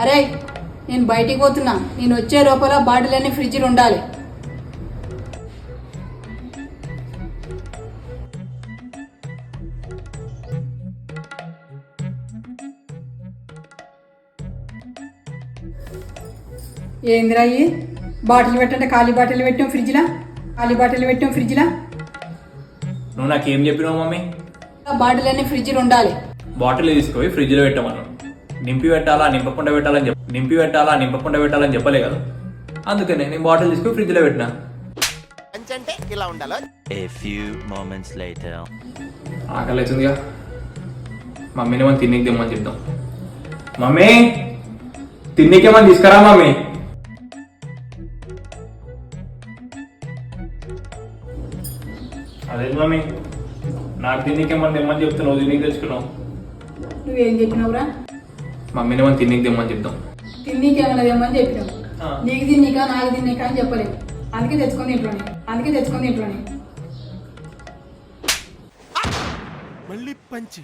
అరే నేను బయటికి పోతున్నా, నేను వచ్చే లోపల బాటిల్ అన్ని ఫ్రిడ్జ్లో ఉండాలి. ఏందిరా అయ్యి బాటిల్ పెట్టంటే ఖాళీ బాటిల్ పెట్టాం ఫ్రిడ్జ్లా, ఖాళీ బాటిల్ పెట్టాం ఫ్రిడ్జ్లా. నువ్వు నాకేం చెప్పినావు మమ్మీ? బాటిల్ అన్ని ఫ్రిడ్జ్లో ఉండాలి. బాటిల్ తీసుకుపోయి ఫ్రిడ్జ్లో పెట్టమన్నాను. నింపి పెట్టాలా నింపకుండా పెట్టాలని చెప్పలే కదా, అందుకనే నేను బాటిల్ తీసుకుని ఫ్రిడ్జ్లో పెట్టినా. అంటే ఇలా ఉండాలి. A few moments later. ఆకలి అవుతుందిగా, మమ్మీని మనం తిన్నికి తెమ్మని చెప్తాం. మమ్మీ తిన్నికేమని తీసుకురా మమ్మీ. అదే మమ్మీ, నాకు తిన్నికేమని తెమ్మని చెప్తున్నావు, తిన్నికి తెచ్చుకున్నావు. నువ్వేం చెప్పినావురా? మమ్మీని మనం తిన్నికి తెమ్మని చెప్తాం. తిన్నీకేమన్నా తెమ్మని చెప్పినావు. నీకు తిన్నీకా నాకు తిన్నీకా అని చెప్పలేదు. అందుకే తెచ్చుకుంది ఇంట్లోనే. మళ్ళీ పంచి.